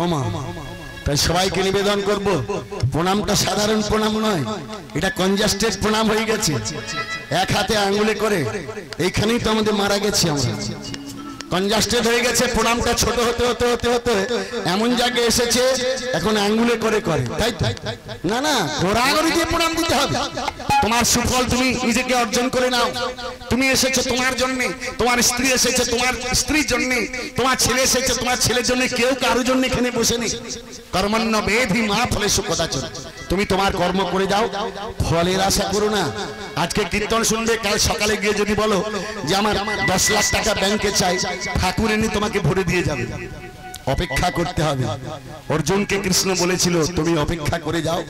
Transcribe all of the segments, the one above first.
ওমা তাই সবাইকে নিবেদন করব প্রণামটা সাধারণ প্রণাম নয়, এটা কনজাস্টেড প্রণাম হয়ে গেছে। এক হাতে আঙ্গুলে করে এইখানেই তো আমাদের মারা গেছি আমরা, কনজাস্টেড হয়ে গেছে। প্রণামটা ছোট হতে হতে হতে হতে এমন জায়গায় এসেছে এখন আঙ্গুলে করে করে, তাই না না ঘোরাঘুরি দিয়ে প্রণাম দিতে হবে। তোমার সুফল তুমি নিজেকে অর্জন করে নাও। তুমি এসেছো তোমার জন্য, তোমার স্ত্রী এসেছে তোমার স্ত্রীর জন্য, তোমার ছেলে এসেছে তোমার ছেলের জন্য, কেউ কারোর জন্য এখানে বসে নেই। কর্মণ্য বেধি মা ফলেষু কদাচন। তুমি তোমার কর্ম করে যাও, ফলের আশা করো না। আজকে কীর্তন শুনবে, কাল সকালে গিয়ে যদি বলো যে আমার 10 লাখ টাকা ব্যাংকে চাই, ঠাকুর এনে তোমাকে ভরে দিয়ে যাবে। অপেক্ষা করতে হবে। অর্জুনকে কৃষ্ণ বলেছিল তুমি অপেক্ষা করে যাও।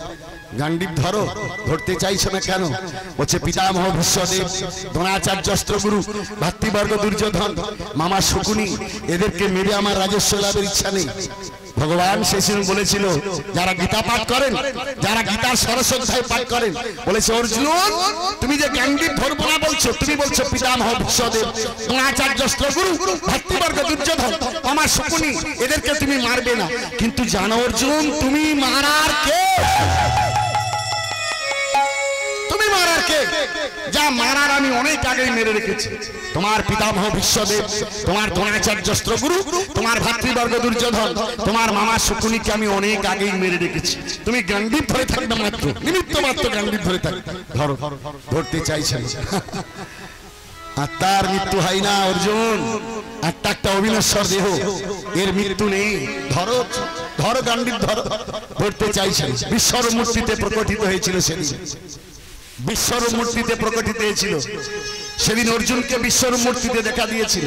গান্ডীব ধরো, ধরতে চাইছো না কেন? হচ্ছে পিতামহ ভীষ্মদেব, দ্রোণাচার্য অস্ত্রগুরু, ভাতৃবর্গ দুর্যোধন, মামা শকুনি, এদেরকে মেরে আমার রাজস্ব লাভের ইচ্ছা নেই। ভগবান সেদিন বলেছিল যারা গীতা পাঠ করেন, যারা গীতার ষোড়শ অধ্যায় পাঠ করেন, বলেছে অর্জুন তুমি যে গান্ডীব ধরবো না বলছো, তুমি বলছো পিতামহ ভীষ্মদেব, দ্রোণাচার্য অস্ত্রগুরু, ভাতৃবর্গ দুর্যোধন, আমার শকুনি, এদেরকে তুমি মারবে না। কিন্তু জানো অর্জুন তুমি মারার কে? তুমি মারার কে? যা মারার আমি অনেক আগেই মেরে রেখেছি। তোমার পিতামহ ভীষ্মদেব, তোমার দ্রোণাচার্য অস্ত্রগুরু, তোমার ভাতৃবর্গ দুর্যোধন, তোমার মামা শকুনিকে আমি অনেক আগেই মেরে রেখেছি। তুমি গান্ডীব ধরে থাকবে মাত্র, নিমিত্ত মাত্র গান্ডীব ধরে থাকবে। ধরো, ধরতে চাইছেন। আত্মার মৃত্যু হয় না অর্জুন, আত্মা একটা অবিনশ্বর দেহ, এর মৃত্যু নেই। ধরো ধরো গান্ডীব ধরো। ধরতে চাইছেন। বিশ্বর মূর্তিতে প্রকটিত হয়েছিল সেদিন, বিশ্বর মূর্তিতে প্রকটিত হয়েছিল সেদিন। অর্জুনকে বিশ্বর মূর্তিতে দেখা দিয়েছিল।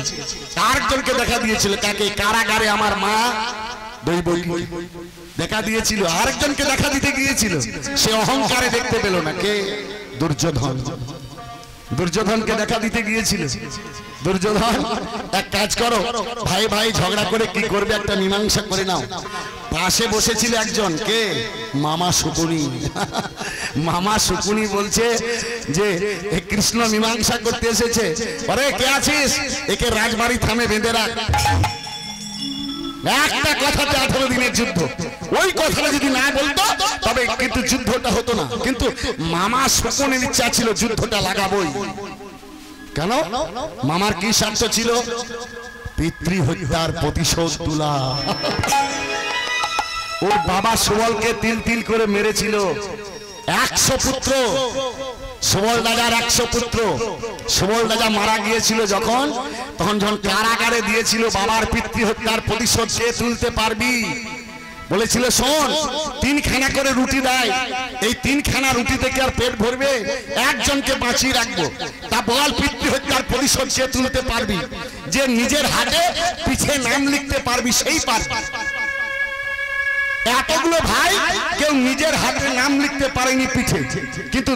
আরেকজনকে দেখা দিয়েছিল, কাকে? কারাগারে আমার মা দৈবকী দেখা দিয়েছিল। আরেকজনকে দেখা দিতে গিয়েছিল, সে অহংকারে দেখতে পেল না। কে? দুর্যোধন। দুর্যোধনকে দেখা দিতে গিয়েছিল। দুর্যোধন এক কাজ করো, ভাই ভাই ঝগড়া করে কি করবে, একটা মীমাংসা করে নাও। পাশে বসেছিল একজন, কে? মামা শকুনি। মামা শকুনি বলছে যে কৃষ্ণ মীমাংসা করতে এসেছে, আরে কে আছিস, একে রাজবাড়ি থামে বেঁধে রাখ। একটা কথাতে 18 দিনের যুদ্ধ। ওই কথাটা যদি না বলতো তবে কিন্তু যুদ্ধটা হতো না। কিন্তু মামা শকুনের ইচ্ছা ছিল যুদ্ধটা লাগাবোই। কেন? মামার কি স্বার্থ ছিল? পিতৃ হত্যার প্রতিশোধ তোলা। ওর বাবা সুবলকে তিল তিল করে মেরেছিল। 100 পুত্র, সুবল রাজার 100 পুত্র। সুবল রাজা মারা গিয়েছিল যখন, তখন যখন কারাগারে দিয়েছিল, বাবার পিতৃ হত্যার প্রতিশোধ কে তুলতে পারবি বলেছিল। শোন, 3 খানা করে রুটি দেয়, এই 3 খানা রুটি থেকে আর পেট ভরবে, একজনকে বাঁচিয়ে রাখবো। তা বল পিতৃ হত্যার প্রতিশোধ কে তুলতে পারবি? যে নিজের হাতে পিঠে নাম লিখতে পারবি সেই পারবি। এতগুলো ভাই কেউ নিজের হাতে নাম লিখতে পারেনি পিঠে, কিন্তু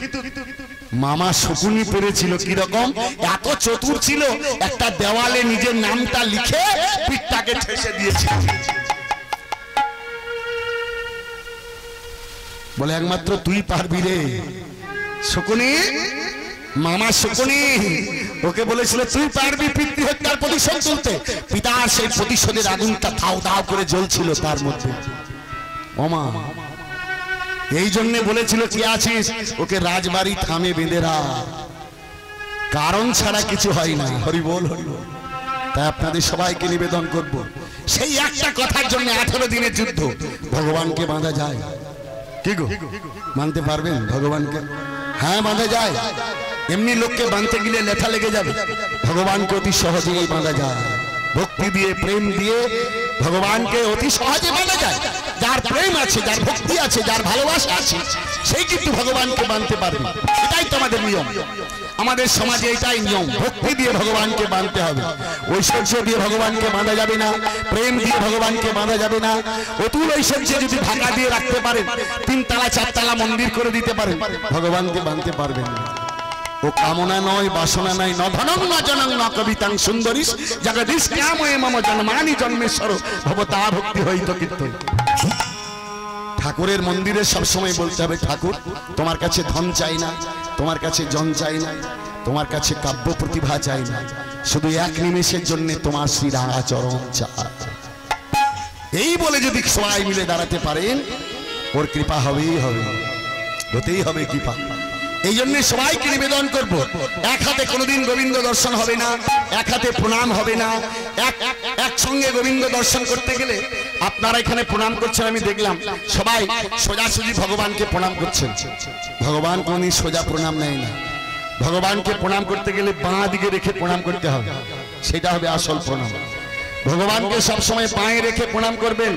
মামা শকুনি পেরেছিল। কিরকম? এত চতুর ছিল, একটা দেওয়ালে নিজের নামটা লিখে পিঠটাকে ঠেসে দিয়েছিল। বলে একমাত্র তুই পারবি রে শকুনি। মামা শকুনি ওকে বলেছিল তুই পারবি পিতৃ হত্যার প্রতিশোধ তুলতে। পিতার সেই প্রতিশোধের আগুনটা ধাও ধাও করে জ্বলছিল তার মধ্যে। ওমা, এই জন্য বলেছিল কি আছিস, ওকে রাজবাড়ি থামে বেঁধে রাখ। কারণ ছাড়া কিছু হয় না। হরি বল, হরি বল। তাই আপনাদের সবাইকে নিবেদন করব, সেই একটা কথার জন্য 18 দিনের যুদ্ধ। ভগবানকে বাঁধা যায় কি গো? মানতে পারবেন ভগবানকে? হ্যাঁ, বাঁধা যায়। এমনি লোককে বাঁধতে গেলে লেখা লেগে যাবে। ভগবানকে অতি সহজেই বাঁধা যায়। ভক্তি দিয়ে, প্রেম দিয়ে ভগবানকে অতি সহজে বাঁধা যায়। যার প্রেম আছে, যার ভক্তি আছে, যার ভালোবাসা আছে, সেই কিন্তু ভগবানকে বাঁধতে পারবে। এটাই তো আমাদের নিয়ম, আমাদের সমাজে এটাই নিয়ম। ভক্তি দিয়ে ভগবানকে বাঁধতে হবে। ঐশ্বর্য দিয়ে ভগবানকে বাঁধা যাবে না, প্রেম দিয়ে ভগবানকে বাঁধা যাবে না। অতুল ঐশ্বর্য যদি ঢাকা দিয়ে রাখতে পারেন, 3 তলা 4 তলা মন্দির করে দিতে পারেন, ভগবানকে বাঁধতে পারবেন না। ও কামনা নয়, বাসনা নাই, ন ধনং ন জনং ন কবিতাং সুন্দরীশ জগদীশ কাময়ে মম জন্মানি জন্মেশ্বর ভবতা ভক্তি হইত কীর্তন। ঠাকুরের মন্দিরে সবসময় বলতে হবে, ঠাকুর তোমার কাছে ধন চাই না, তোমার কাছে জন চাই না, তোমার কাছে কাব্য প্রতিভা চাই না, শুধু এক নিমেষের জন্য তোমার শ্রী রাঙাচরণ চাই। এই বলে যদি সবাই মিলে দাঁড়াতে পারেন, ওর কৃপা হবেই হবে, হতেই হবে কৃপা। এই জন্য সবাইকে নিবেদন করব, এক হাতে কোনোদিন গোবিন্দ দর্শন হবে না, এক হাতে প্রণাম হবে না। একসঙ্গে গোবিন্দ দর্শন করতে গেলে আপনারা এখানে প্রণাম করছেন, আমি দেখলাম সবাই সোজাসুজি ভগবানকে প্রণাম করছেন। ভগবান কোনদিন সোজা প্রণাম নেয় না। ভগবানকে প্রণাম করতে গেলে বাঁ দিকে রেখে প্রণাম করতে হবে, সেটা হবে আসল প্রণাম। ভগবানকে সবসময় পায়ে রেখে প্রণাম করবেন,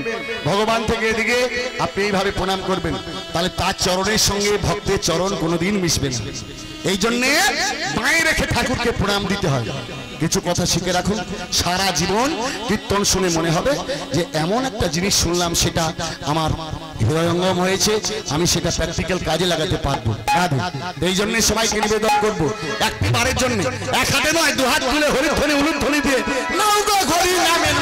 ভগবান থেকে এদিকে আপনি এইভাবে প্রণাম করবেন, তাহলে তার চরণের সঙ্গে ভক্তের চরণ কোনোদিন মিশবে না। এই জন্যে পায়ে রেখে ঠাকুরকে প্রণাম দিতে হয়। কিছু কথা শিখে রাখুন, সারা জীবন কীর্তন শুনে মনে হবে যে এমন একটা জিনিস শুনলাম, সেটা আমার হৃদয়ঙ্গম হয়েছে, আমি সেটা প্র্যাকটিক্যাল কাজে লাগাতে পারবো। এই জন্য সবাইকে নিবেদন করবো, একবারের জন্য এক হাতে নয়, দু হাত তুলে হরিধ্বনি উলুধ্বনি দিয়ে নৌকা ঘড়ি নামের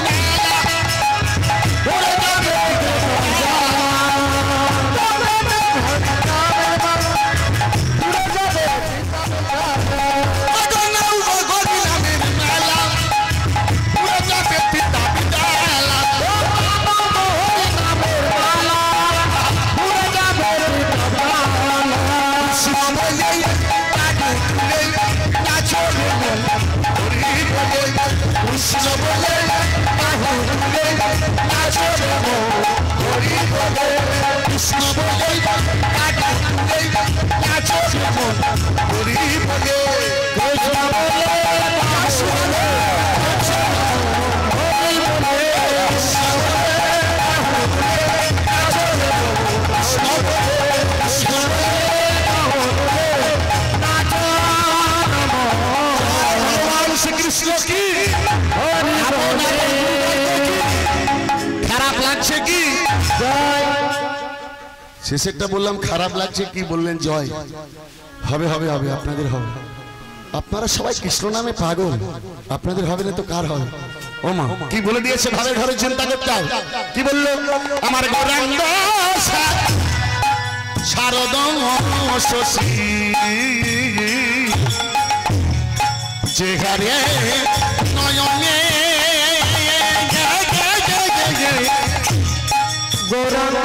শেষেরটা বললাম খারাপ লাগছে, কি বললেন জয় হবে হবে হবে, আপনাদের হবে। আপনারা সবাই কৃষ্ণ নামে পাগল, আপনাদের হবে না তো কার হবে? ও মা কি বলে দিয়েছে, ভাবে ঘরে চিন্তা করতে হবে। কি বললো? আমার গৌরাঙ্গ শারদম শশী যে ঘরে নয়নে গৌরাঙ্গ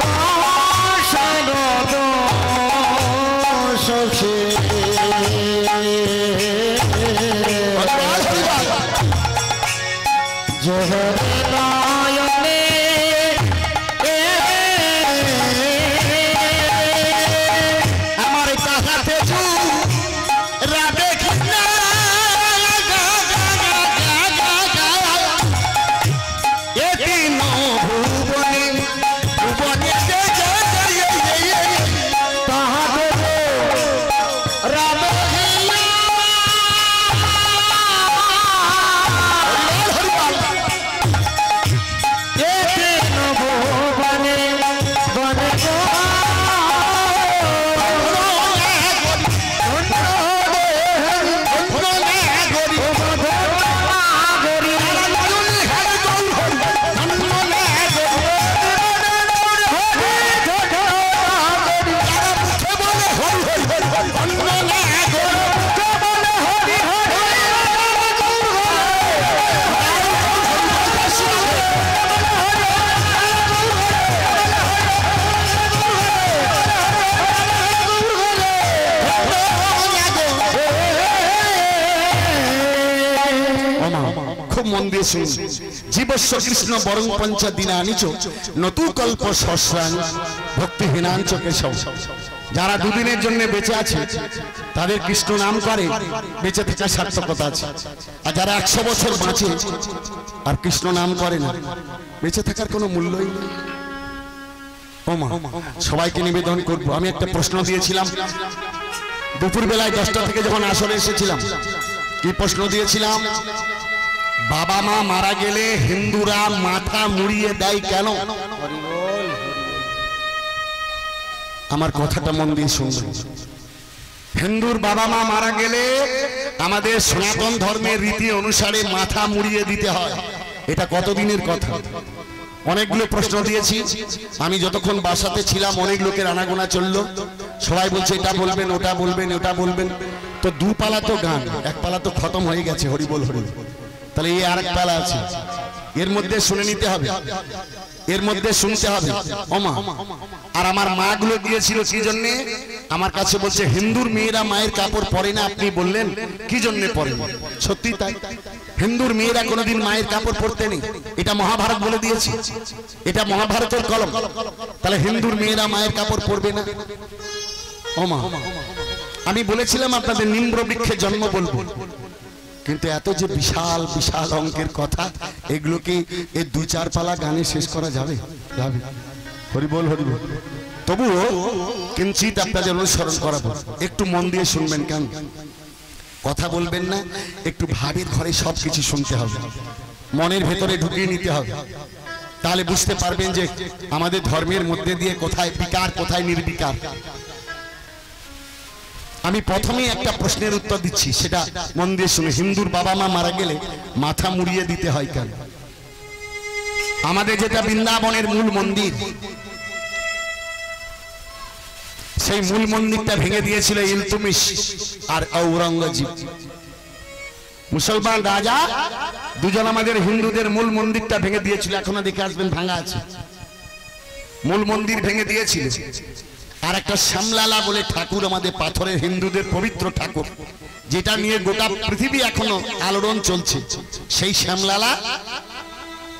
জীবস্ব কৃষ্ণ বরং পঞ্চা দিনা নিচ নতু কল্প সহস্রাং ভক্তিহীনাঞ্চ কেশব। যারা দুদিনের জন্য বেঁচে আছে তাদের কৃষ্ণ নাম করে, বেঁচে থাকার সার্থকতা আছে। আর যারা 100 বছর বাঁচে আর কৃষ্ণ নাম করে না, বেঁচে থাকার কোনো মূল্যই নেই। ও মা সবাইকে নিবেদন করবো, আমি একটা প্রশ্ন দিয়েছিলাম দুপুর বেলায় 10টা থেকে যখন আসরে এসেছিলাম। কি প্রশ্ন দিয়েছিলাম? বাবা মা মারা গেলে হিন্দুরা মাথা মুড়িয়ে দেয় কেন? আমার কথাটা মন দিয়ে শুনবেন। হিন্দুর বাবা মা মারা গেলে আমাদের সনাতন ধর্মের রীতি অনুসারে মাথা মুড়িয়ে দিতে হয়। এটা কতদিনের কথা? অনেকগুলো প্রশ্ন দিয়েছি আমি, যতক্ষণ বাসাতে ছিলাম অনেক লোকের আনাগোনা চললো, সবাই বলছে এটা বলবেন ওটা বলবেন ওটা বলবেন। তো 2 পালা তো গান, 1 পালা তো খতম হয়ে গেছে, হরি বল হরি। তাহলে এই আর 1 পালা আছে, এর মধ্যে শুনে নিতে হবে। এর মধ্যে শুনতে হবে ওমা। আর আমার মা গুলো দিয়েছিল কি জন্য? আমার কাছে বলছে হিন্দুর মেয়েরা মায়ের কাপড় পরে না, আপনি বললেন কি জন্য পরে? সত্যি তাই, হিন্দুর মেয়েরা কোনোদিন মায়ের কাপড় পরতে নেই, এটা মহাভারত বলে দিয়েছে, এটা মহাভারতের কলম। তাহলে হিন্দুর মেয়েরা মায়ের কাপড় পরবে না? ওমা, আমি বলেছিলাম আপনাদের নিম্র বৃক্ষে জন্ম বলবো, কিন্তু এত যে বিশাল বিশাল অঙ্কের কথা, এগুলো কি এই 2-4 পালা গানে শেষ করা যাবে? যাবে। হরি বল হরি বল। তবুও কিঞ্চিত আপনাদের অনুসরণ করাবো, একটু মন দিয়ে শুনবেন। কেন কথা বলবেন না? একটু ভাবের ঘরে সবকিছু শুনতে হবে, মনের ভেতরে ঢুকিয়ে নিতে হবে, তাহলে বুঝতে পারবেন যে আমাদের ধর্মের মধ্যে দিয়ে কোথায় বিকার কোথায় নির্বিকার। আমি প্রথমেই একটা প্রশ্নের উত্তর দিচ্ছি, সেটা মন দিয়ে শুনে। হিন্দুর বাবা মা মারা গেলে মাথা মুড়িয়ে দিতে হয় কেন? আমাদের যেটা বৃন্দাবনের মূল মন্দির, সেই মূল মন্দিরটা ভেঙে দিয়েছিল ইলতুমিশ আর ঔরঙ্গজেব। মুসলমান রাজা দুজন আমাদের হিন্দুদের মূল মন্দিরটা ভেঙে দিয়েছিল, এখনো দেখে আসবেন ভাঙা আছে। মূল মন্দির ভেঙে দিয়েছিল। আর একটা শ্যামলালা বলে ঠাকুর, আমাদের পাথরের হিন্দুদের পবিত্র ঠাকুর, যেটা নিয়ে গোটা পৃথিবী এখনো আলোড়ন চলছে, সেই শ্যামলালা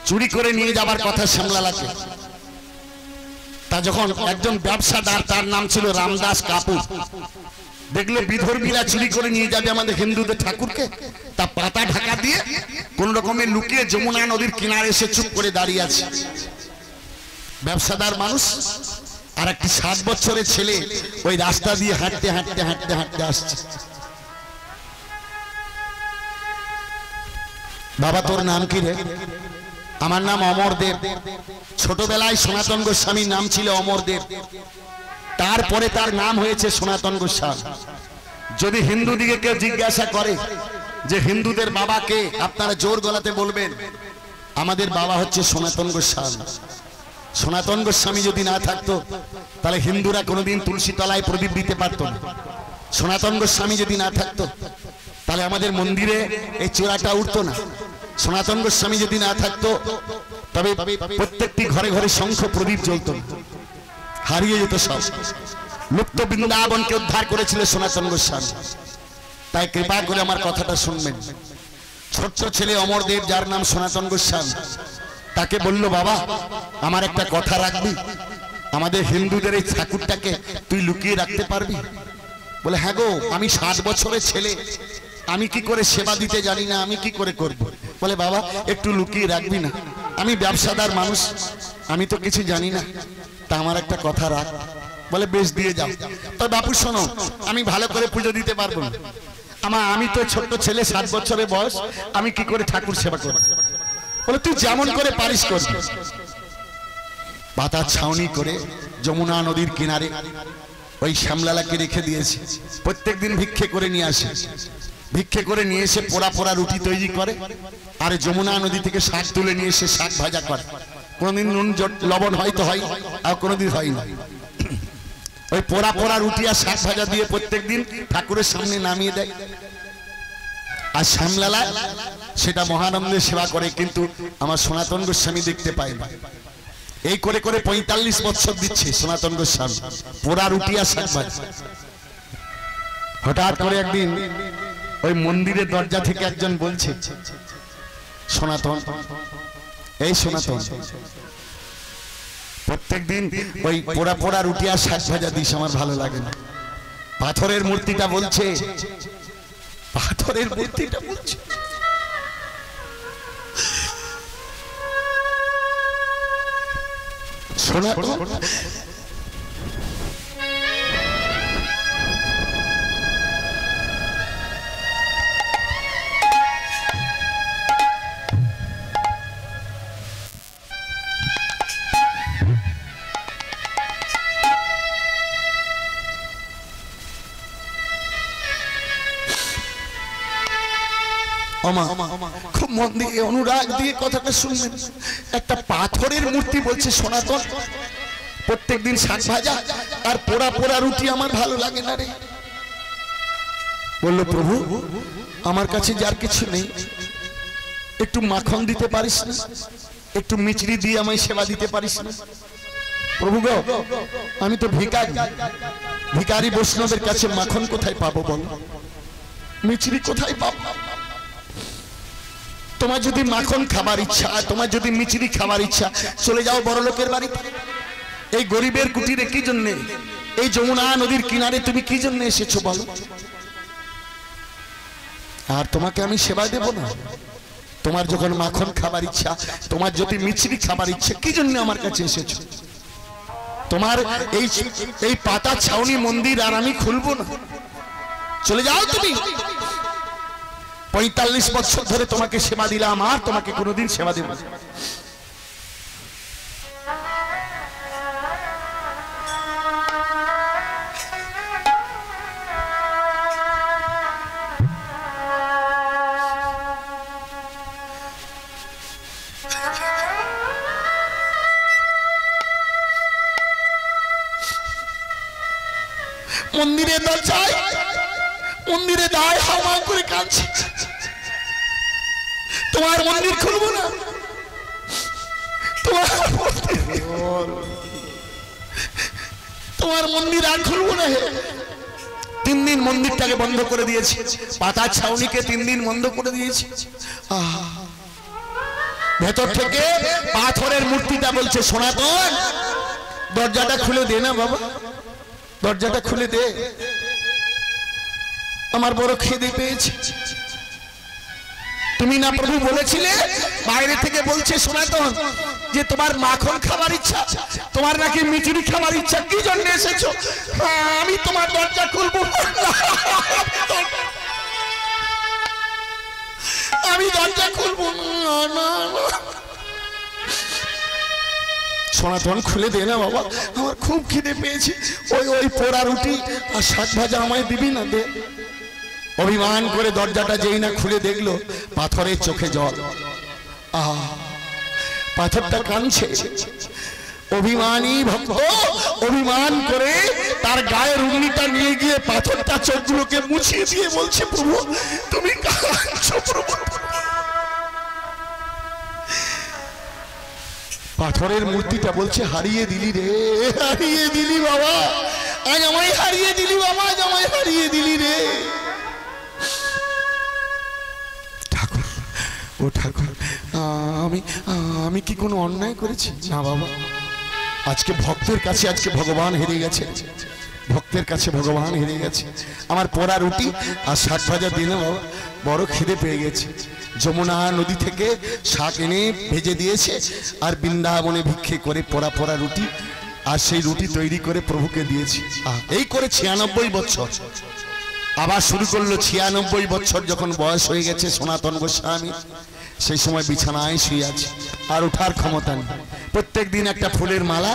চুরি করে নিয়ে যাবার কথা শ্যামলালাকে। তা যখন একজন ব্যবসাদার, তার নাম ছিল রামদাস কাপুর, দেখলো বিধর্মীরা চুরি করে নিয়ে যাবে আমাদের হিন্দুদের ঠাকুরকে, তা পাতা ঢাকা দিয়ে কোন রকমে লুকিয়ে যমুনা নদীর কিনারে এসে চুপ করে দাঁড়িয়ে আছে। ব্যবসাদার মানুষ আর একটি 7 বছরের ছেলে ওই রাস্তা দিয়ে হাঁটতে হাঁটতে হাঁটতে হাঁটতে আসছে। বাবা তোর নাম কি রে? আমার নাম অমরদেব। ছোটবেলায় সনাতন গোস্বামীর নাম ছিল অমরদেব, তারপরে তার নাম হয়েছে সনাতন গোস্বামী। যদি হিন্দু দিকে কেউ জিজ্ঞাসা করে যে হিন্দুদের বাবা কে, আপনারা জোর গলাতে বলবেন আমাদের বাবা হচ্ছে সনাতন গোস্বামী। সনাতন গোস্বামী যদি না থাকতো তাহলে হিন্দুরা কোনোদিন তুলসী তলায় প্রদীপ দিতে পারত না। সনাতন গোস্বামী যদি না থাকতো তাহলে আমাদের মন্দিরে এই চূড়াটা উঠতো না। সনাতন গোস্বামী যদি না থাকতো তবে প্রত্যেকটি ঘরে ঘরে শঙ্খ প্রদীপ জ্বলত না, হারিয়ে যেত সব। লুপ্ত বৃন্দাবনকে উদ্ধার করেছিল সনাতন গোস্বামী। তাই কৃপা করে আমার কথাটা শুনবেন। ছোট্ট ছেলে অমরদেব, যার নাম সনাতন গোস্বামী, তাকে বলল বাবা আমার একটা কথা রাখবি, আমাদের হিন্দুদের এই ঠাকুরটাকে তুই লুকিয়ে রাখতে পারবি? বলে হ্যাঁ গো, আমি 7 বছরের ছেলে, আমি কি করে সেবা দিতে জানি না, আমি কি করে করব? বলে বাবা একটু লুকিয়ে রাখবি না? আমি ব্যবসাদার মানুষ, আমি তো কিছু জানি না, তা আমার একটা কথা রাখ। বলে বেশ দিয়ে যাও। তবে বাপু শোনো, আমি ভালো করে পুজো দিতে পারবো না, আমি তো ছোট্ট ছেলে, 7 বছরের বয়স, আমি কি করে ঠাকুর সেবা করব? বলে তুই যেমন করে পারিস করবি। পাতার ছাউনি করে যমুনা নদীর কিনারে ওই শ্যামলালাকে রেখে দিয়েছে। প্রত্যেকদিন ভিক্ষে করে নিয়ে আসে, ভিক্ষে করে নিয়ে এসে পোড়া পোড়া রুটি তৈরি করে, আর যমুনা নদী থেকে শাক তুলে নিয়ে এসে শাক ভাজা করে। কোনদিন নুন লবণ হয়তো হয়, আর কোনোদিন হয় না। ওই পোড়া পোড়া রুটি আর শাক ভাজা দিয়ে প্রত্যেকদিন ঠাকুরের সামনে নামিয়ে দেয়। আর শ্যামলালা সেটা মহানন্দে সেবা করে, কিন্তু আমার সনাতন গোস্বামী দেখতে পায় না। এই করে করে 45 বছর দিচ্ছে সনাতন গোস্বামী পোড়া রুটি আর শাক ভাজা। হঠাৎ করে একদিন ওই মন্দিরের দরজা থেকে একজন বলছে, সনাতন, এই সনাতন, প্রত্যেকদিন ওই পোড়া পোড়া রুটি আর শাক ভাজা দিস, আমার ভালো লাগে না। পাথরের মূর্তিটা বলছে, পাথরের মূর্তিটা বলছে সনাতন, খুব মন দিয়ে অনুরাগ দিয়ে কথাটা শুনবেন। একটা পাথরের মূর্তি বলছে সনাতন, প্রত্যেকদিন শাক ভাজা আর পোড়া পোড়া রুটি আমার ভালো লাগে না রে। বলল প্রভু আমার কাছে যার কিছু নেই, একটু মাখন দিতে পারিস না? একটু মিচড়ি দিয়ে আমায় সেবা দিতে পারিস না? প্রভু গো, আমি তো ভিখারি, ভিখারি বৈষ্ণবের কাছে মাখন কোথায় পাবো বল, মিচড়ি কোথায় পাবো? তোমার যদি মাখন খাবার ইচ্ছা, তোমার যদি মিচড়ি খাবার ইচ্ছা, চলে যাও বড় লোকের বাড়িতে। এই গরিবের কুটিরে কি জন্য, এই যমুনা নদীর কিনারে তুমি কি জন্য এসেছো বলো? আর তোমাকে আমি সেবা দেব না? তোমার যখন মাখন খাবার ইচ্ছা, তোমার যদি মিচড়ি খাবার ইচ্ছা, কি জন্য আমার কাছে এসেছো? তোমার এই পাতা ছাউনি মন্দির আর আমি খুলবো না, চলে যাও তুমি। 45 বছর ধরে তোমাকে সেবা দিলাম, আর তোমাকে কোনোদিন সেবা দেব না। মন্দিরে দরজায়, মন্দিরে দায় হাওয়া করে কাঁদছে, তোমার মন্দির খুলবো না, তোমার মন্দির আর খুলবো না। 3 দিন মন্দিরটাকে বন্ধ করে দিয়েছি, পাতার ছাউনিকে 3 দিন বন্ধ করে দিয়েছি। ভেতর থেকে পাথরের মূর্তিটা বলছে, সনাতন দরজাটা খুলে দে না বাবা, দরজাটা খুলে দে, আমার বড় খিদে পেয়েছে। তুমি না প্রভু বলেছিলে, বাইরে থেকে বলছে সনাতন যে তোমার মাখন খাবার ইচ্ছা, তোমার নাকি মিচড়ি খাবার ইচ্ছা, কি জন্য এসেছো? আমি তোমার দরজা খুলবো না, আমি দরজা খুলবো না। সনাতন খুলে দে না বাবা, আমার খুব খিদে পেয়েছে, ওই পোড়া রুটি আর শাক ভাজা আমায় দিবি না, দে। অভিমান করে দরজাটা যেই না খুলে দেখলো, পাথরের চোখে জল। পাথরটা কাঁদছে। অভিমানী ভক্ত অভিমান করে তার গায়ের উঙ্গলিটা নিয়ে গিয়ে পাথরটা চোখগুলোকে মুছিয়ে দিয়ে বলছে, প্রভু তুমি কাঁদছো প্রভু। পাথরের মূর্তিটা বলছে, হারিয়ে দিলি রে, হারিয়ে দিলি বাবা, আজ আমায় হারিয়ে দিলি বাবা, আজ আমায় হারিয়ে দিলি রে। ঠাকুর, ও ঠাকুর, আমি কি কোনো অন্যায় করেছি? না বাবা, আজকে ভক্তের কাছে আজকে ভগবান হেরে গেছে, ভক্তের কাছে ভগবান হেরে গেছে। আমার পোড়া রুটি আর শাক ভাজা দিন বাবা, বড় খিদে পেয়ে গেছে। যমুনা নদী থেকে শাক এনে ভেজে দিয়েছে, আর বৃন্দাবনে ভিক্ষে করে পোড়া পোড়া রুটি আর সেই রুটি তৈরি করে প্রভুকে দিয়েছি। এই করে 96 বছর আবার শুরু করলো। 96 বছর যখন বয়স হয়ে গেছে সনাতন গোস্বামী, সেই সময় বিছানায় শুয়ে আছে, আর ওঠার ক্ষমতা নেই। প্রত্যেক দিন একটা ফুলের মালা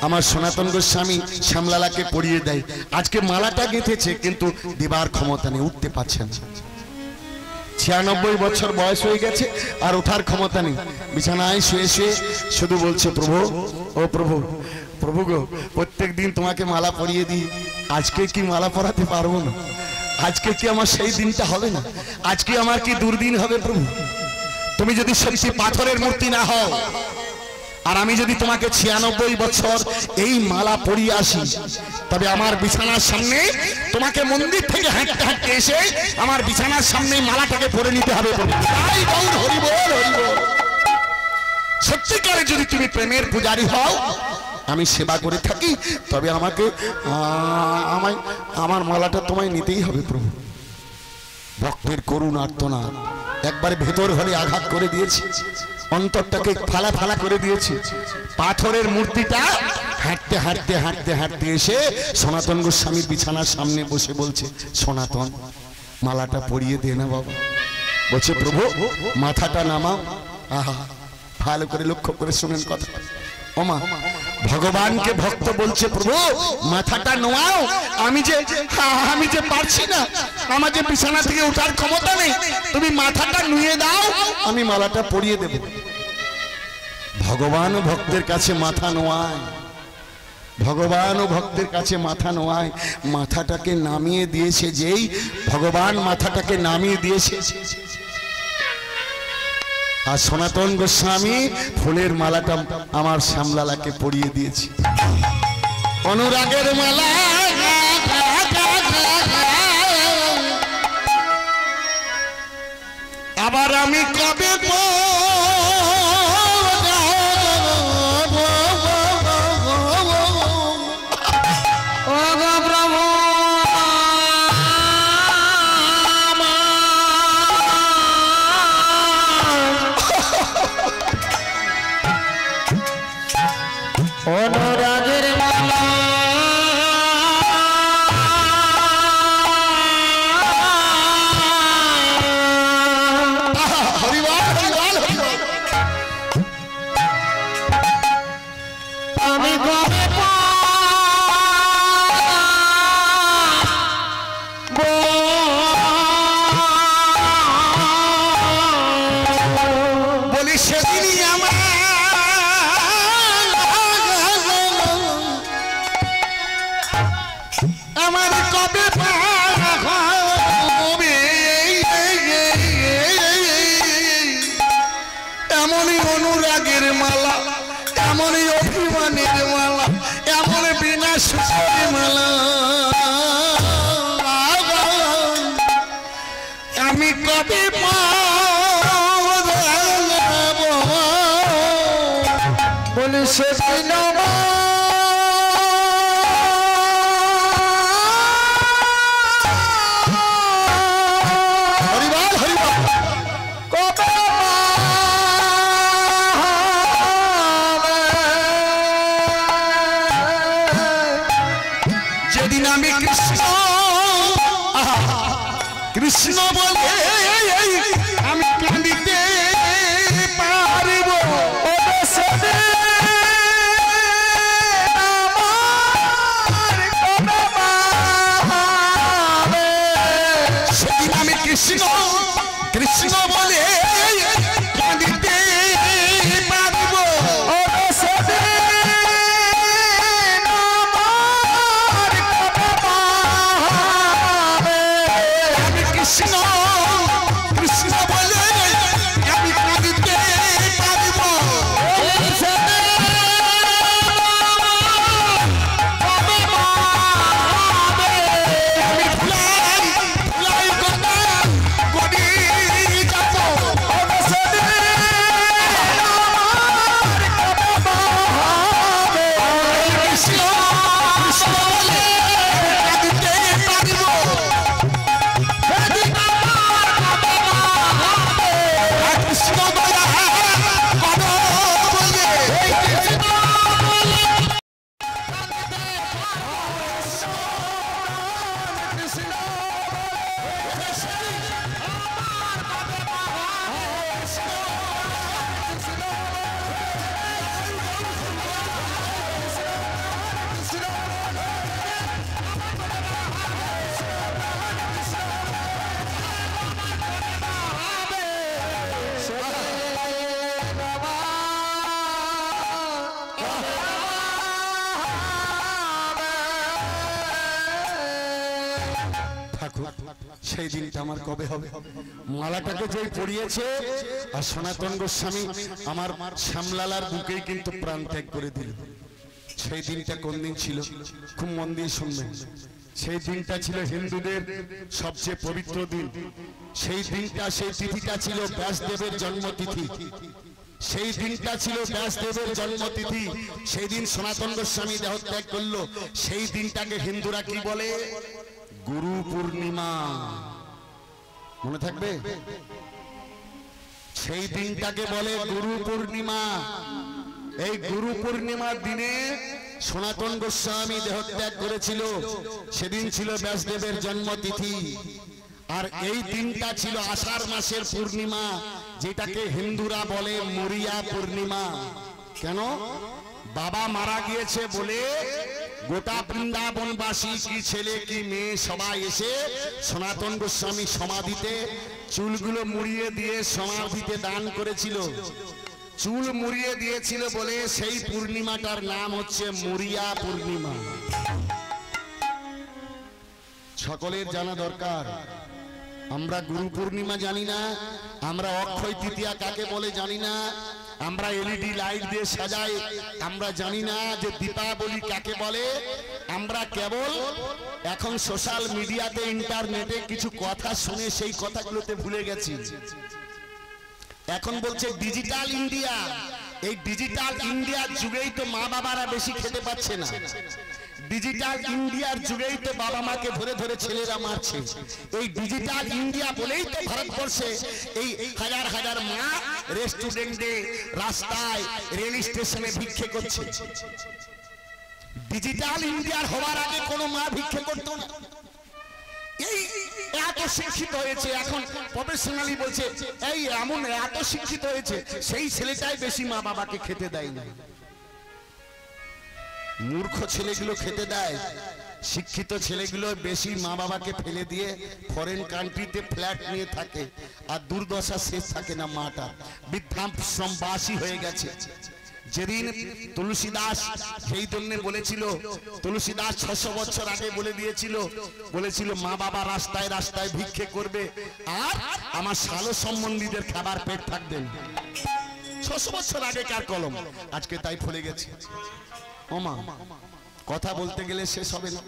আমার সনাতন গোস্বামী শ্যামলালাকে পরিয়ে দেয়। আজকে মালাটা গেঁথেছে, কিন্তু দেবার ক্ষমতা নেই, উঠতে পারছে না। 96 বছর বয়স হয়ে গেছে, আর ওঠার ক্ষমতা নেই। বিছানায় শুয়ে শুয়ে শুধু বলছে, প্রভু, ও প্রভু, প্রভু গো, প্রত্যেক দিন তোমাকে মালা পরিয়ে দিই, আজকে কি মালা পরাতে পারবো না? আজকে কি আমার সেই দিনটা হবে না? আজকে আমার কি দুর্দিন হবে প্রভু? তুমি যদি সত্যি পাথরের মূর্তি না হও, আর আমি যদি তোমাকে 96 বছর এই মালা পরিয়ে আসি, তবে আমার বিছানার সামনে তোমাকে মন্দির থেকে হাঁটতে হাঁটতে এসে আমার বিছানার সামনে মালাটাকে পরে নিতে হবে। সত্যিকারে যদি তুমি প্রেমের পূজারী হও, আমি সেবা করে থাকি, তবে আমাকে আমার মালাটা তোমায় নিতেই হবে প্রভু। ভক্তের করুণ আর্তনাদ একবারে ভেতর ঘরে আঘাত করে দিয়েছে, অন্তরটাকে ফালা ফালা করে দিয়েছে। পাথরের মূর্তিটা হাঁটতে হাঁটতে হাঁটতে হাঁটতে এসে সনাতন গোস্বামীর বিছানার সামনে বসে বলছে, সনাতন মালাটা পরিয়ে দে না বাবা। বলছে, প্রভু মাথাটা নামাও। আহা, ভালো করে লক্ষ্য করে শুনেন কথা। ওমা, ভগবানকে ভক্ত বলছে, প্রভু মাথাটা নোয়াও, আমি যে পারছি না, আমার যে বিছানা থেকে ওঠার ক্ষমতা নেই, তুমি মাথাটা নুয়ে দাও, আমি মালাটা পরিয়ে দেব। ভগবান ও ভক্তের কাছে মাথা নোয়ায়, ভগবান ও ভক্তের কাছে মাথা নোয়ায়। মাথাটাকে নামিয়ে দিয়েছে, যেই ভগবান মাথাটাকে নামিয়ে দিয়েছে, আর সনাতন গোস্বামী ফুলের মালাটা আমার শ্যামলালাকে পরিয়ে দিয়েছি, অনুরাগের মালা। আবার আমি কবে অনুরাগের মালা আমি কবে বলি সেদিনই আমার কবে হবে, এমনই অনুরাগের মালা, এমনই অভিমানের মালা, এমন বিনাশের মালা আমি কবে বলি সেদিন যেদিন আমি কৃষ্ণ কৃষ্ণ বলে আমি কাঁদিতে পারিব, সেদিন আমি কৃষ্ণ কৃষ্ণ বলে কাঁদিতে পারিব, আমি কৃষ্ণ কৃষ্ণ বলে আমি কাঁদিতে পারিব, আমি ভুলাই ভুলাই কথা করি যাব, কৃষ্ণ কৃষ্ণ বলে কাঁদিতে পারিব, কৃষ্ণ দয়া করো বলে সেই দিনটা আমার কবে হবে? মালাটাকে যেই পরিয়েছে আর সনাতন গোস্বামী আমার শ্যামলালার বুকেই কিন্তু প্রাণ ত্যাগ করে দিল। সেই দিনটা কোন দিন ছিল? খুব মন দিয়ে শুনবেন। সেই দিনটা ছিল হিন্দুদের সবচেয়ে পবিত্র দিন। সেই দিনটা, সেই তিথিটা ছিল ব্যাসদেবের জন্মতিথি। সেই দিনটা ছিল ব্যাসদেবের জন্মতিথি। সেই দিন সনাতন গোস্বামী দেহত্যাগ করলো। সেই দিনটাকে হিন্দুরা কি বলে? গুরু পূর্ণিমা। মনে থাকবে? সেই দিনটাকে বলে গুরু পূর্ণিমা। এই গুরু পূর্ণিমার দিনে সনাতন গোস্বামী দেহত্যাগ করেছিল। সেদিন ছিল ব্যাসদেবের জন্মতিথি। আর এই দিনটা ছিল আষাঢ় মাসের পূর্ণিমা, যেটাকে হিন্দুরা বলে মরিয়া পূর্ণিমা। কেন? বাবা মারা গিয়েছে বলে গোটা বৃন্দাবনবাসী, কি ছেলে কি মেয়ে, সবাই এসে সনাতন গোস্বামী সমাধিতে চুলগুলো মুড়িয়ে দিয়ে সমাধিতে দান করেছিল। চুল মুড়িয়ে দিয়েছিল বলে সেই পূর্ণিমাটার নাম হচ্ছে মরিয়া পূর্ণিমা। সকলের জানা দরকার আমরা গুরু পূর্ণিমা জানি না, আমরা অক্ষয় তৃতীয়া কাকে বলে জানি না, আমরা এলইডি লাইট দিয়ে সাজাই আমরা জানি না যে দীপাবলি কাকে বলে। আমরা কেবল এখন সোশ্যাল মিডিয়াতে ইন্টারনেটে কিছু কথা শুনে সেই কথাগুলোতে ভুলে গেছি। এখন বলছে ডিজিটাল ইন্ডিয়া। এই ডিজিটাল ইন্ডিয়ার যুগেই তো মা বাবারা বেশি খেতে পাচ্ছে না। ডিজিটাল ইন্ডিয়ার যুগেই তো বাবা মাকে ধরে ধরে ছেলেরা মারছে। এই ডিজিটাল ইন্ডিয়া বলেই তো ভারতবর্ষে এই হাজার হাজার মা রেস্টুরেন্টে, রাস্তায়, রেল স্টেশনে ভিক্ষে করছে। ডিজিটাল ইন্ডিয়ার হওয়ার আগে কোনো মা ভিক্ষে করতো না। এই এত শিক্ষিত হয়েছে, এখন প্রফেশনালি বলছে এই এমন এত শিক্ষিত হয়েছে, সেই ছেলেটাই বেশি মা বাবাকে খেতে দেয় না। মূর্খ ছেলেগুলো খেতে দেয়, শিক্ষিত ছেলেগুলো বেশি মা বাবাকে ফেলে দিয়ে ফরেন কান্ট্রিতে ফ্ল্যাট নিয়ে থাকে, আর দুর্দশা শেষ থাকে না। মাটা বৃদ্ধাশ্রম বাসী হয়ে গেছে। যেদিন তুলসীদাস সেই জন্য বলেছিল, তুলসীদাস 600 বছর আগে বলেছিল মা বাবা রাস্তায় রাস্তায় ভিক্ষে করবে আর আমার শালো সম্বন্ধীদের খাবার পেট থাকবেন। 600 বছর আগে কার কলম, আজকে তাই ভুলে গেছে। ওমা কথা বলতে গেলে শেষ হবে না,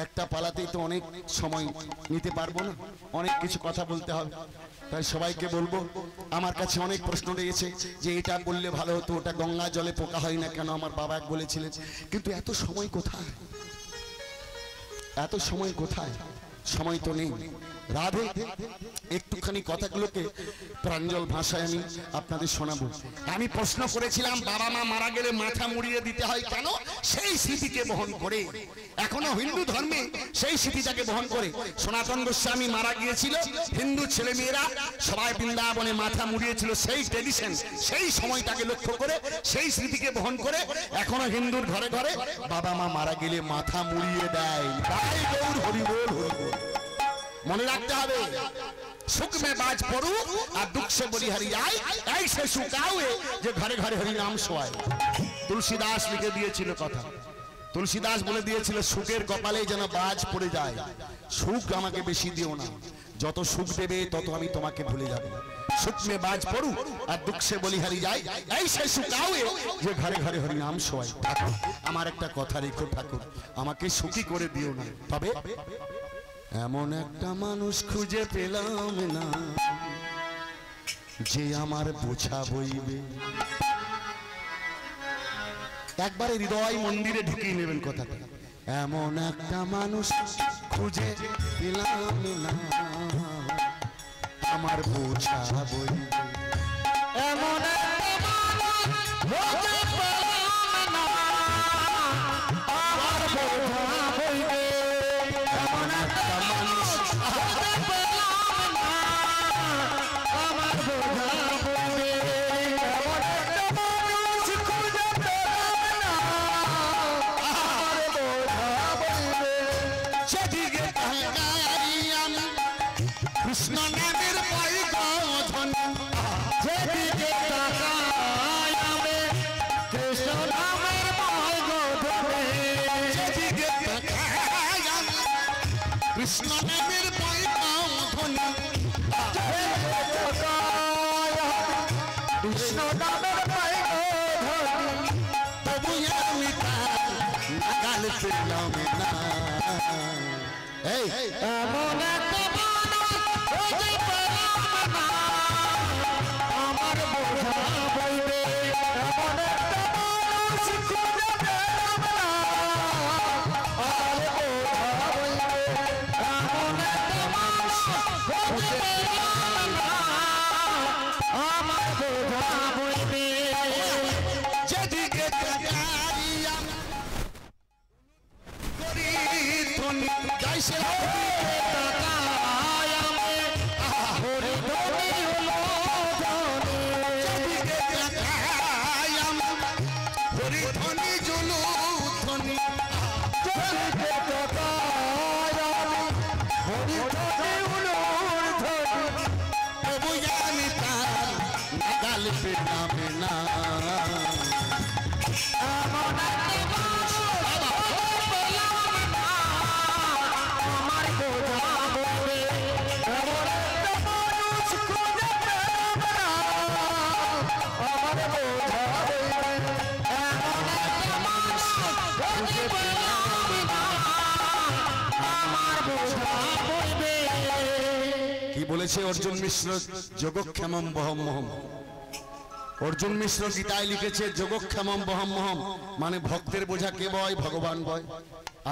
একটা পালাতেই তো অনেক সময় নিতে পারবো না, অনেক কিছু কথা বলতে হবে। তাই সবাইকে বলবো, আমার কাছে অনেক প্রশ্ন রয়েছে যে এটা বললে ভালো হতো, ওটা গঙ্গা জলে পোকা হয় না কেন, আমার বাবা বলেছিলেন। কিন্তু এত সময় কোথায়, এত সময় কোথায়, সময় তো নেই। রাধে একটুখানি কথাগুলোকে প্রাঞ্জল ভাষায় আমি আপনাদের শোনাবো। আমি প্রশ্ন করেছিলাম বাবা মা মারা গেলে মাথা মুড়িয়ে দিতে হয় কেন? সেই স্মৃতিকে বহন করে, এখনো হিন্দু ধর্মে সেই স্মৃতিটাকে বহন করে। সনাতন গোস্বামী মারা গিয়েছিল, হিন্দু ছেলে মেয়েরা সবাই বৃন্দাবনে মাথা মুড়িয়েছিল, সেই ট্রেডিশন, সেই সময়টাকে লক্ষ্য করে, সেই স্মৃতিকে বহন করে এখনো হিন্দুর ঘরে ঘরে বাবা মা মারা গেলে মাথা মুড়িয়ে দেয়। তাই গৌর হরি বল হরি বল। মনে রাখতে হবে, সুখ মে বাজ পড়ু আর দুঃখ সে বলি হারি যায়, ऐसे सुखावे যে ঘরে ঘরে হরি নাম সোয়। তুলসীদাস লিখে দিয়েছিল কথা, তুলসীদাস বলে দিয়েছিল সুখের কপালে যেন বাজ পড়ে যায়। সুখ আমাকে বেশি দিও না, যত সুখ দেবে তত আমি তোমাকে ভুলে যাব। সুখ মে বাজ পড়ু আর দুঃখ সে বলি হারি যায়, ऐसे सुखावे যে ঘরে ঘরে হরি নাম সোয়। আমার একটা কথা রেখো ঠাকুর, আমাকে সুখী করে দিও না, তবে এমন একটা মানুষ খুঁজে পেলাম না যে আমার বোঝা বইবে। একবারে হৃদয় মন্দিরে ঢুকিয়ে নেবেন কথাটা। এমন একটা মানুষ খুঁজে পেলাম না আমার বোঝা বইবে। এমন একটা মানুষ খুঁজে পেলাম না আমার বোঝা বইবে। এমন একটা মানুষ খুঁজে পেলাম না আমার বোঝা বইবে। এমন একটা মানুষ খুঁজে পেলাম না আমার বোঝা বইবে। সেদিকে তাকাই আমি কৃষ্ণ নামের বৈগধন, যেদিকে তাকাই আমি কৃষ্ণ নামের বৈগধনে। সেদিকে তাকাই আমি কৃষ্ণ নামের বৈগধন। কৃষ্ণ নামের বৈগধনে তবু আমি তার নাগাল পেলাম না। এই এমন একটা মানুষ খুঁজে পেলাম না আমার বোঝা বইবে। এমন একটা মানুষ খুঁজে পেলাম না আমার বোঝা বইবে। এমন একটা মানুষ খুঁজে পেলাম না আমার বোঝা বইবে। যেদিকে তাকাই আমি করি ধ্বনি গাই সে তাকাই আমি হরি ধ্বনি হলো ধ্বনি। যেদিকে তাকাই আমি হরি ধ্বনি যদি পেলাম না আমার বোঝা বইবে। কি বলেছে অর্জুন মিশ্র? যোগক্ষেমম বহমহম। অর্জুন মিশ্র গীতায় লিখেছে যোগক্ষেমম বহমহম, মানে ভক্তের বোঝা কে বয়? ভগবান বয়।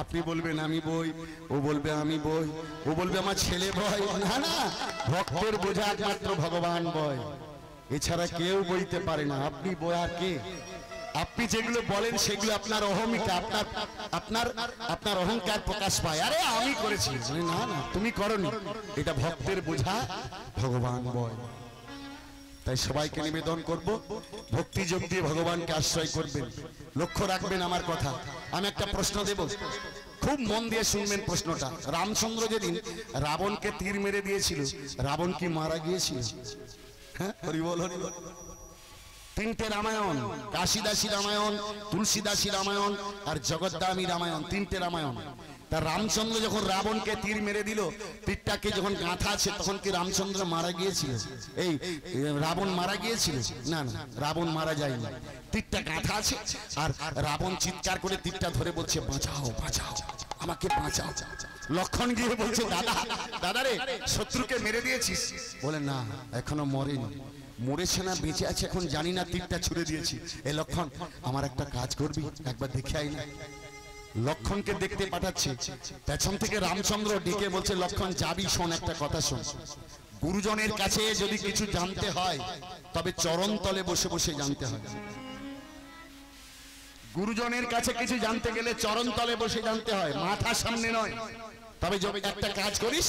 আপনি বলবেন আমি বই, ও বলবে আমি বই, ও বলবে আমার ছেলে বয়। না না, ভক্তের বোঝা একমাত্র ভগবান বয়, এছাড়া কেউ বইতে পারে না। আপনি বই আর কে? আপনি যেগুলো বলেন সেগুলো আপনার অহমিকা, আপনার আপনার আপনার অহংকার প্রকাশ পায়। আরে আমি করেছি, না না তুমি করনি। এটা ভক্তের বোঝা ভগবান বয়। তাই সবাইকে নিবেদন করব, ভক্তি যোগ দিয়ে ভগবানকে আশ্রয় করবেন। লক্ষ্য রাখবেন আমার কথা। আমি একটা প্রশ্ন দেব, খুব মন দিয়ে শুনবেন প্রশ্নটা। রামচন্দ্র যেদিন রাবণকে তীর মেরে দিয়েছিল, রাবণ কি মারা গিয়েছিল? হ্যাঁ, হরি বল হরি বল। তিনটে রামায়ণ, কাশীদাসী রামায়ণ, তুলসীদাসী রামায়ণ আর জগদ্দামী রামায়ণ, তিনটে রামায়ণ। তা রামচন্দ্র যখন রাবণকে তীর মেরে দিল, তীরটাকে যখন গাঁথা আছে, তখন কি রামচন্দ্র মারা গিয়েছিল? এই রাবণ মারা গিয়েছিল? না না, রাবণ মারা যায়নি। তীরটা গাঁথা আছে, আর রাবণ চিৎকার করে তীরটা ধরে বলছে বাঁচাও বাঁচাও, আমাকে বাঁচাও। লক্ষণ গিয়ে বলছে দাদা দাদা রে, শত্রুকে মেরে দিয়েছিস? বলে না, এখনো মরেনি। মরেছে না বেঁচে আছে এখন জানি না, তীরটা ছুড়ে দিয়েছি। এই লক্ষণ, আমার একটা কাজ করবি, একবার দেখে আই না। লক্ষণকে দেখতে পাঠাচ্ছে, পেছন থেকে রামচন্দ্র ডেকে বলছে লক্ষণ যাবি, শোন একটা কথা শোন। গুরুজনের কাছে যদি কিছু জানতে হয় তবে চরণ তলে বসে বসে জানতে হয়। গুরুজনের কাছে কিছু জানতে গেলে চরণ তলে বসে জানতে হয়, মাথার সামনে নয়। তবে যখন একটা কাজ করিস,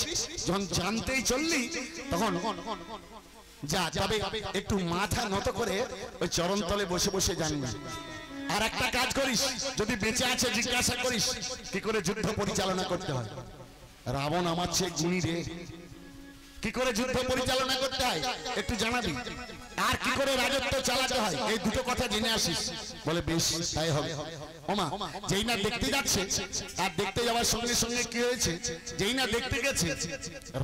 যখন জানতেই চললি তখন যা, তবে একটু মাথা নত করে ওই চরণ তলে বসে বসে জানবি। আর একটা কাজ করিস, যদি বেঁচে আছে জিজ্ঞাসা করিস কি করে যুদ্ধ পরিচালনা করতে হয়। রাবণ আমার চেয়ে গুণী রে, কি করে যুদ্ধ পরিচালনা করতে হয় একটু জানাবি। আর কি করে রাজত্ব চালাতে হয়, এই দুটো কথা জেনে আসিস। বলে বেশ, তাই হবে। ওমা, যেই না দেখতে যাচ্ছে, আর দেখতে যাওয়ার সঙ্গে সঙ্গে কি হয়েছে, যেই না দেখতে গেছে,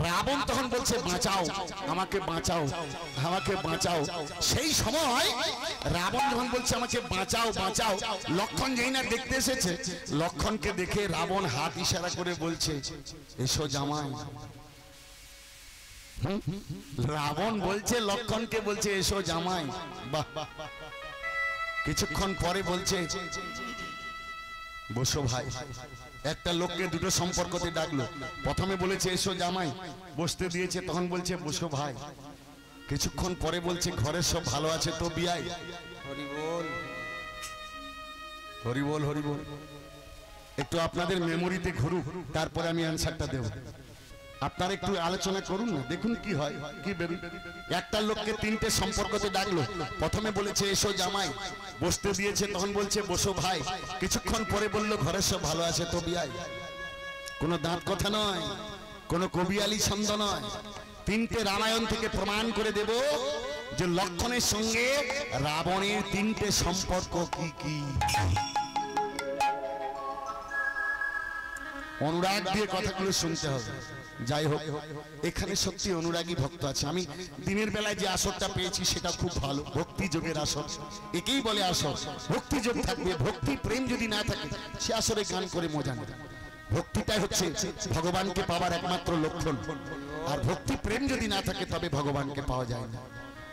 রাবণ তখন বলছে বাঁচাও, আমাকে বাঁচাও, আমাকে বাঁচাও। সেই সময় রাবণ যখন বলছে আমাকে বাঁচাও বাঁচাও, লক্ষণ যেই না দেখতে এসেছে, লক্ষণকে দেখে রাবণ হাত ইশারা করে বলছে এসো জামাই। রাবণ বলছে লক্ষণকে, বলছে এসো জামাই। বাহ, কিছুক্ষণ পরে বলছে বসো ভাই। একটা লোককে দুটো সম্পর্কতে ডাকলো, প্রথমে বলেছে এসো জামাই, বসতে দিয়েছে, তখন বলছে বসো ভাই। কিছুক্ষণ পরে বলছে ঘরের সব ভালো আছে তো বিয়াই? হরি বল হরি বল হরি বল। একটু আপনাদের মেমোরিতে ঘুরুক, তারপরে আমি অ্যানসারটা দেব। আপনারা একটু আলোচনা করুন না, দেখুন কি হয়, কি বেরোয়। একটা লোককে তিনটে সম্পর্কতে ডাকলো, প্রথমে বলেছে এসো জামাই, বসতে দিয়েছে, তখন বলছে বসো ভাই। কিছুক্ষণ পরে বললো ঘরের সব ভালো আছে তো বিয়াই। কোনো দাঁত কথা নয়, কোনো কবিয়ালি ছন্দ নয়। তিনটে রামায়ণ থেকে প্রমাণ করে দেব যে লক্ষণের সঙ্গে রাবণের তিনটে সম্পর্ক কি কি। অনুরাগ দিয়ে কথাগুলো শুনতে হবে। যাই হোক, এখানে সত্যি অনুরাগী ভক্ত আছে। আমি দিনের বেলায় যে আসরটা পেয়েছি সেটা খুব ভালো, ভক্তি যোগের আসর, একেই বলে আসর। ভক্তি যোগ থাকবে, ভক্তি প্রেম যদি না থাকে সে আসরে গান করে মজা নেই। ভক্তিটাই হচ্ছে ভগবানকে পাওয়ার একমাত্র লক্ষণ। আর ভক্তি প্রেম যদি না থাকে তবে ভগবানকে পাওয়া যায় না।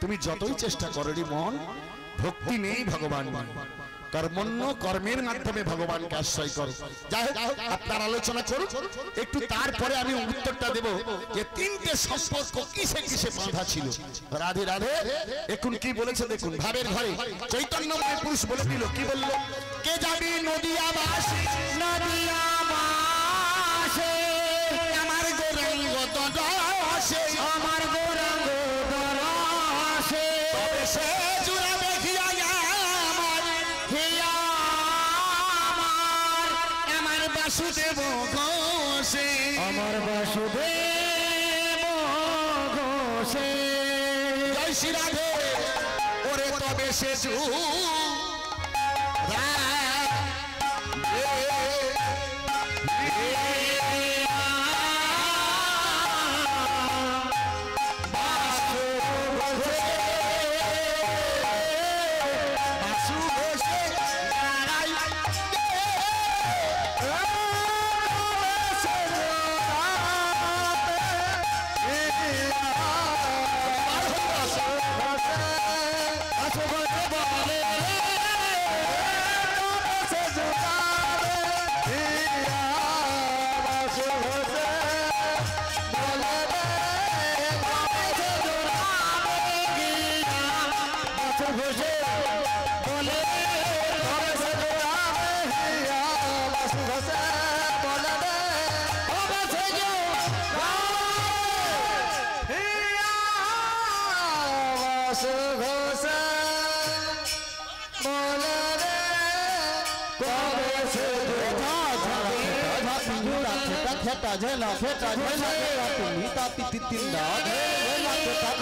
তুমি যতই চেষ্টা করো রে মন, ভক্তি নেই ভগবান নেই। কর্মণ্য, কর্মের মাধ্যমে ভগবানকে আশ্রয় করো। যাই হোক, আপনার আলোচনা করুন একটু, তারপরে আমি উত্তরটা দেব যে তিনটে সম্পর্ক কিসে কিসে বাঁধা ছিল। রাধে রাধে। এখন কি বলেছে দেখুন, ভাবের ঘরে চৈতন্যময় পুরুষ বলে দিল, কি বললো, কে যাবি নদিয়া বাসে, নদিয়া বাসে আমার গৌরাঙ্গ দশে, আমার গৌরাঙ্গ দশে, তবে সে জুড়া দেখিয়া বাসুদেব ঘোষে, আমার বাসুদেব ঘোষে। জয় শ্রী রাধে। ওরে তবে সে फेटा झेला तुम्ही ताती तिंदा झेला फेटा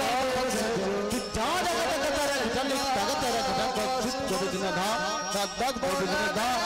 कि जा जगत कतर चलित तगत रख चित को दिन धा दग को दिन धा